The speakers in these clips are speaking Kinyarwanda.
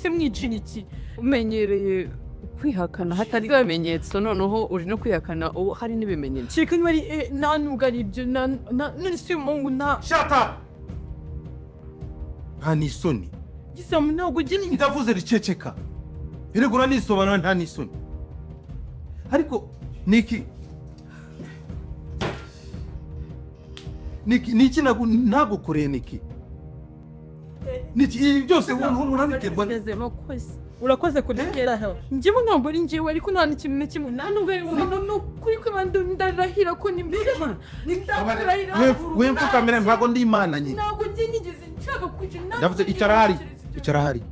se mwijina iki umenyereye kwihakana hatari ibimenyetso noneho uri no kwihakana hari n'ibimenyetso cika nyari nta ibyo none si umungu nta shut up nta n'isoni gisamu ntabwo ugeni ndavuze riceceka iregura nisobanura nta n'isoni ariko Nicky nagukoreye Nicky ibi byose urabiterwa urakoze kudegeraho njyewe ntabwo ari njyewe ariko nta n'ikintu na kimwe nta nubwo ari no kuri kwibanda ndarahira ko ni mbere wemfu kamera ntabwo ndi imana nyine ntabwo nigeze nshaka kwicara ndavuze icara hari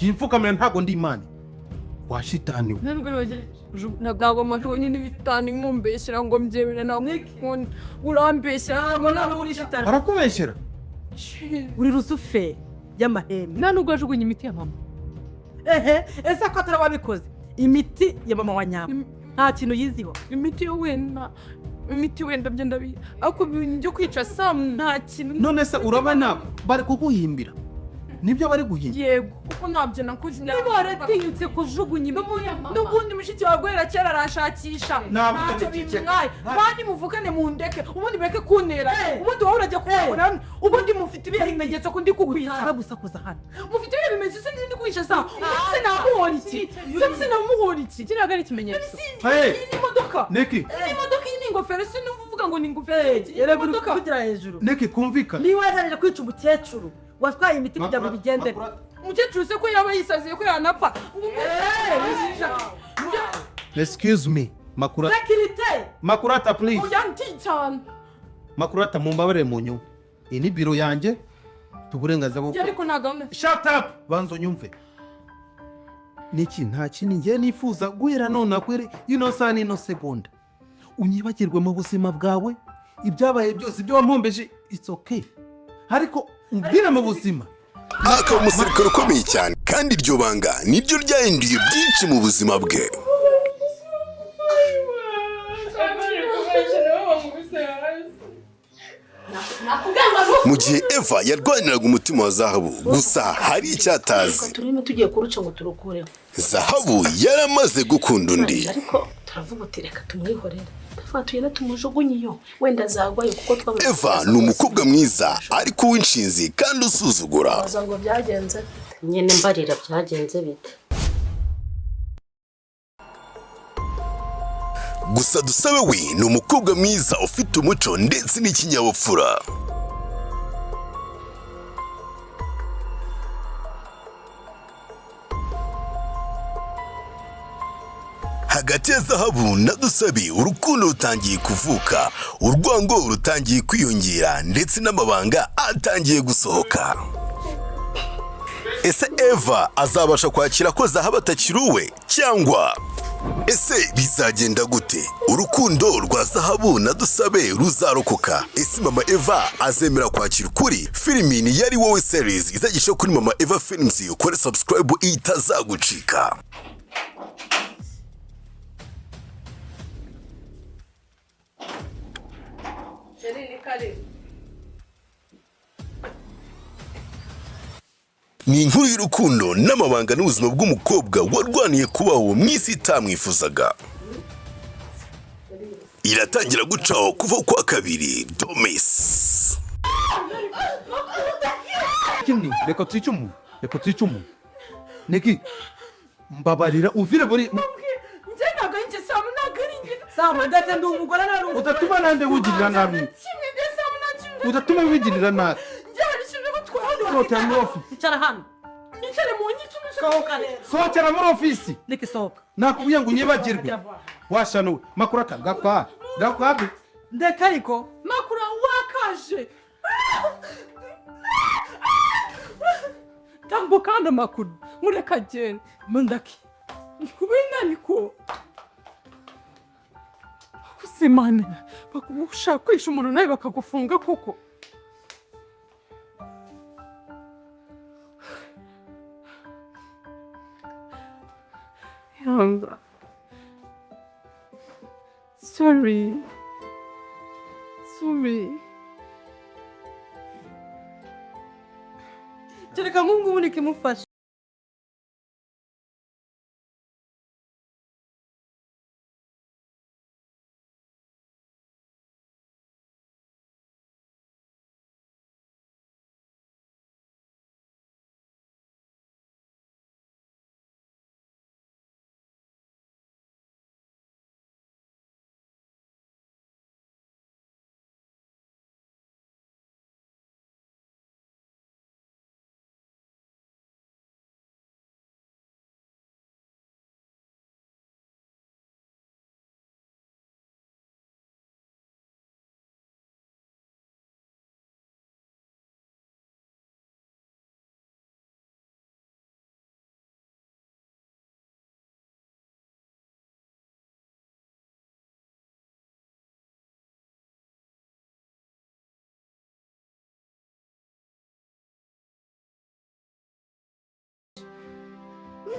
yimfu kamera ntabwo ndi imana washitaniwe ntabwo amashuri n'ibitani nkumbeshyira ngo mbyemere nawe urambeshyira ngo nawe uri shitani arakubeshyira uri rusufe y'amahembe nta nubwo yajugunye imiti ya mama ese ko atari wabikoze imiti ya mama wa nyama nta kintu yiziho imiti wenda byo ndabizi ariko byo kwica Sam nta kintu none se urabona bari kuguhimbira nibyo bari guhimbira yego kuko ntabyo nakuzi baratinyutse kujugunya n'ubundi mushiki wawe guhera kera arashakisha ntacyo bimwaye bandi muvukane mu ndeke ubundi beke kuntera ubundi wowe urajya kubona ubundi mufite ibimenyetso ko ndi kugwiha gusakuza hano mufite ibimenyetso ndi kugwisha Sam se namuhora iki kiraga ari ikimenyetso ni imodoka Nicky ni imodoka iyi ni ingofero se n'uvuga ngo ni ingofero imodoka kugira hejuru Nicky kumvika ni waje kwica umukecuru watwaye imiti kugira ngo bigendere umukecuru se ko yaba yisaziye ko yanapfa excuse me makurata please makurata mumbabarire mu nyuma iyi ni biro yanjye tuburengaza bwo ariko nagame shut up banzo nyumve Nicky nta kintu ngiye nifuza guhera none akwere sani no seconda unyibagirwe mu buzima bwawe ibyabaye byose ibyo wampombeje it's okay ariko ubwira mu buzima akaba umusirikare ukomeye cyane kandi iryo banga niryo ryahinduye byinshi mu buzima bwe mu gihe Eva yarwaniraga umutima wa Zahabu gusa hari icyatazi turimo tugiye kuruca ngo turukureho Zahabu yaramaze gukunda undi ariko turavuga uti reka tumwihorere twatuye na tumujugunye iyo wenda zagwaye kuko twabona Eva ni umukobwa mwiza ariko w'inshinzi kandi usuzugura bazango byagenze nyene mbarira byagenze bite gusa Dusabe we ni umukobwa mwiza ufite umuco ndetse n'ikinyabupfura hagati ya Zahabu na Dusabe urukundo rutangiye kuvuka urwango rutangiye kwiyongera ndetse n'amabanga atangiye gusohoka ese Eva azabasha kwakira ko Zahabu atakiruwe cyangwa ese bizagenda gute urukundo rwa Zahabu na Dusabe ruzarokoka ese mama Eva azemera kwakira ukuri filimi ni yari wowe series izagisha kuri mama Eva Films ukore subscribe itazagucika ni inkuru y'urukundo n'amabanga n'ubuzima bw'umukobwa warwaniye kubaho mu isi itamwifuzaga iratangira gucaho kuva kwa kabiri Domis reka tuyicumu Nicky mbabarira uvire buri Sam ndetse ndi umugore naruko udatuma nande wugirira nabi udatuma wigirira nabi icara hano nicare mu nyito sohokera muri ofisi Nicky sohoka nakubwiye ngo unyibagirwe washanuwe makurata gakwabi ndeka ariko makura wakaje tambukana makuru mureka genda mundaki kubina niko kusimane bakushaka kwisha umuntu nawe bakagufunga koko Sorry. Tereka Mungu unikimufasha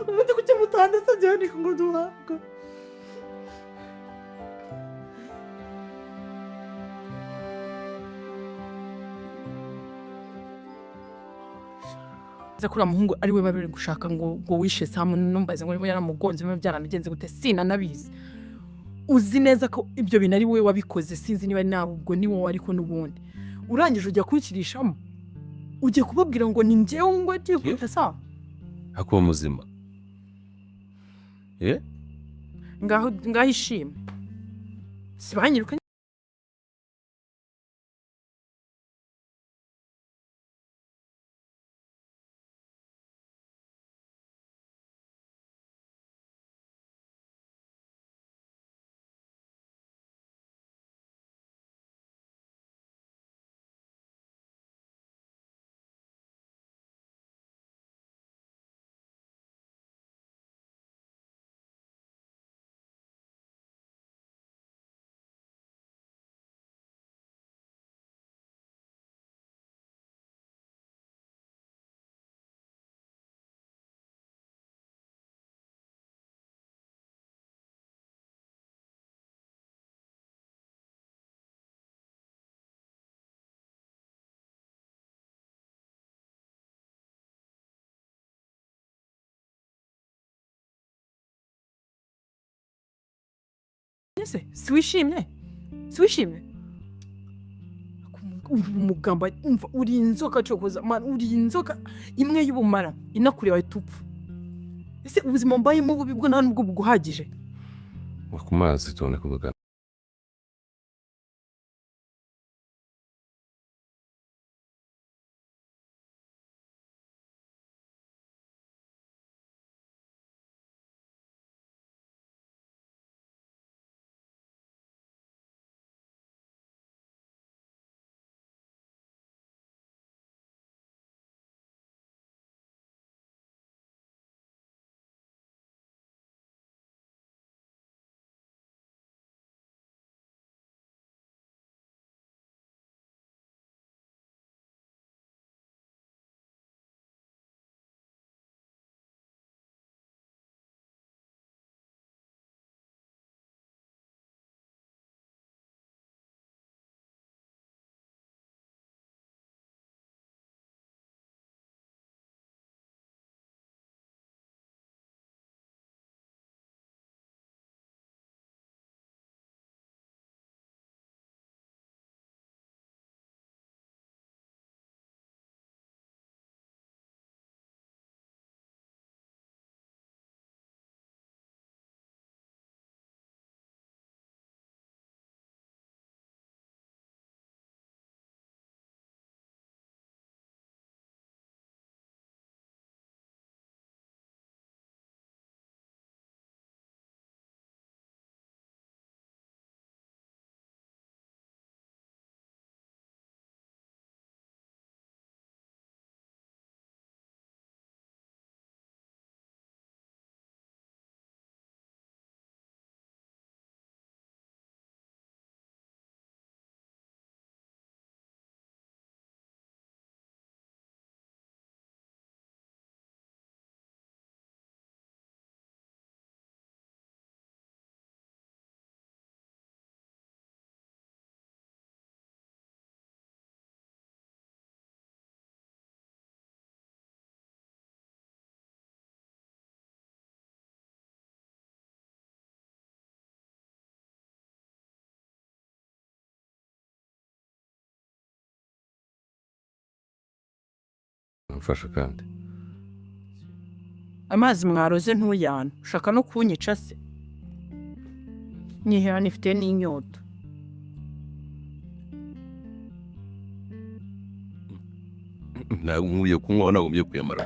ubundi kuki mutanditse njyewe ngo duhabwa kuri muhungu ari we babiri gushaka ngo wishe Sam numbaze ngo yaramugonze mu byaramigenze gute sina nabizi uzi neza ko ibyo bintu ari we wabikoze sinzi niba nabwo ni wowe ariko nubundi urangije ujya kwikirishamo ujye kubabwira ngo ni njyewe ngo agiye kwifasa akuba muzima ngaho ishimwe sibanyiruka siwishimye umugamba umva uri inzoka cokoza man uri inzoka imwe y'ubumara inakuriye wahitupfa ese ubuzima mbayemo bubi bwo nta nubwo buguhagije wakumazi tubone kuvugana mfasha kandi amazi mwaroze ntuyana ushaka no kunyica se nyihana ifite n'inyota nagumye kunywa nagumye kuyamara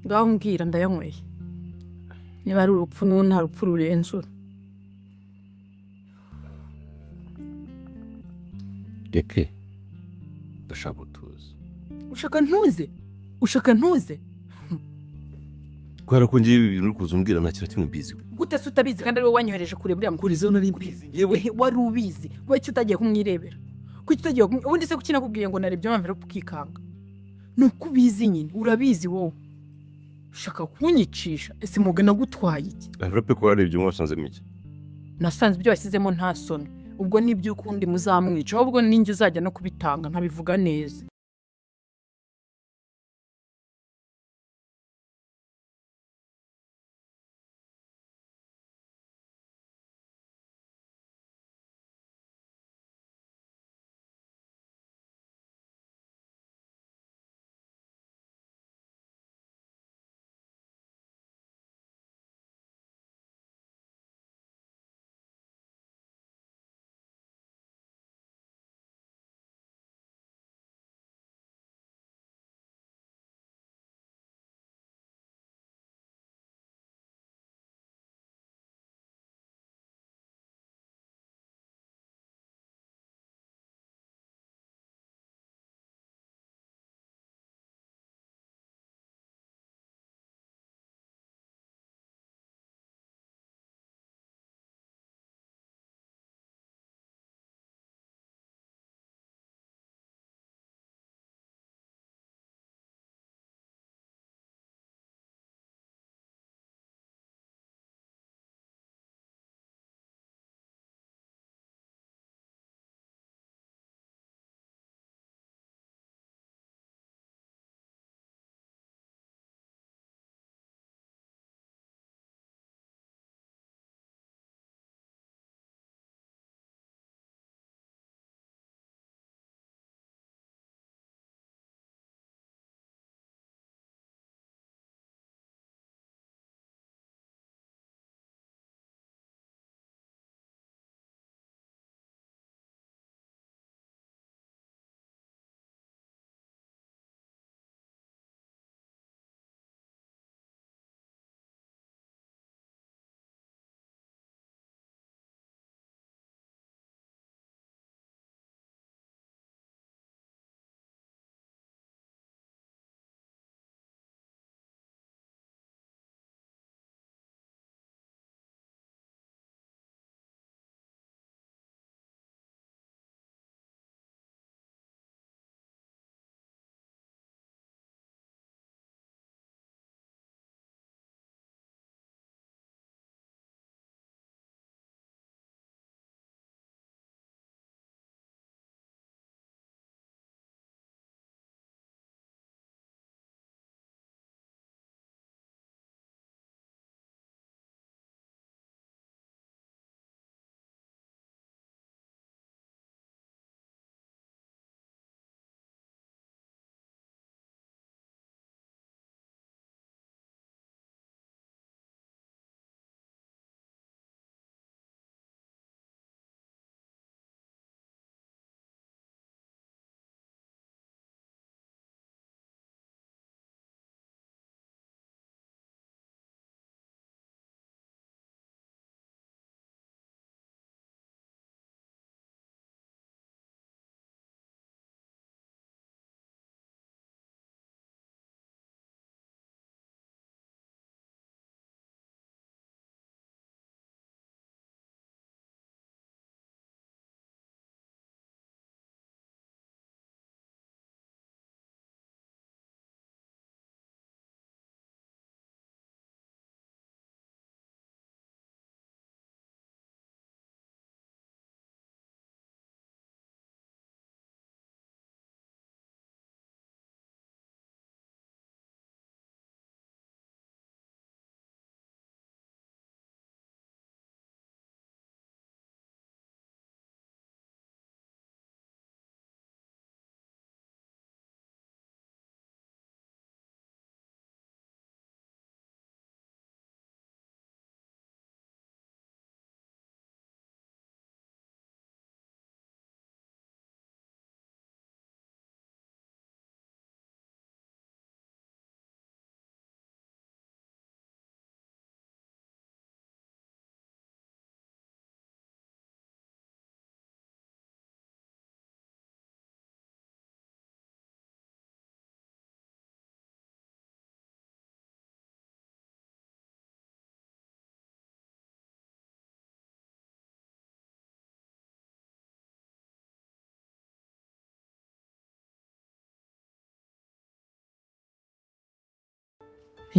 ngaho mbwira ndayanyweye niba ari urupfu n'ubu nta rupfu rurenzura. Reke ndashaka utuza. ushaka ntuze Kubera ko ngiye ibi bintu uri kuza umbwira nta kintu kimwe mbiziho. gute se utabizi kandi ari wowe wanyohereje kureba uriya mukuru kurizo nari mbizi yewe wari ubizi kuki utagiye kumwirebera kuki utagiye ubundi se kuki nakubwiye ngo narebye mpamvu yo kukikanga ni uko ubizi nyine urabizi wowe ushaka kunyicisha ese mugana gutwaye iki Arape ko warebye mwasanze mike. nasanze ibyo washyizemo nta soni ubwo nibyo ukundi muzamwica ahubwo ninjye uzajya no kubitanga nkabivuga neza.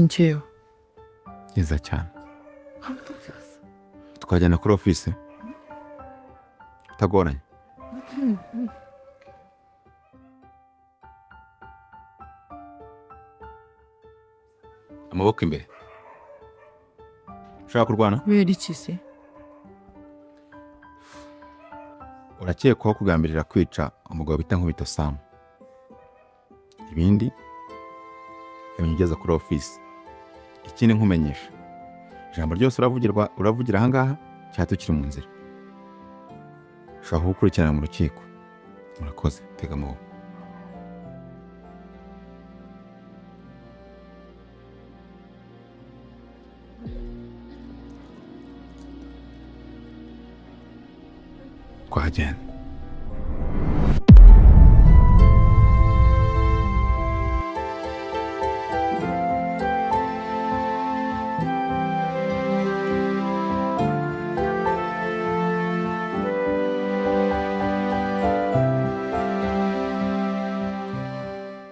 njyewe byiza cyane twajyana kuri office utagoranye amaboko imbere ushaka kurwana kubera iki se urakekwaho kugambirira kwica umugabo bita Nkubito Sam ibindi yamenyegeza kuri office ikindi nkumenyesha ijambo ryose uravugira ahangaha cyangwa tukiri mu nzira ushobora gukurikirana mu rukiko murakoze tega amaboko twagenda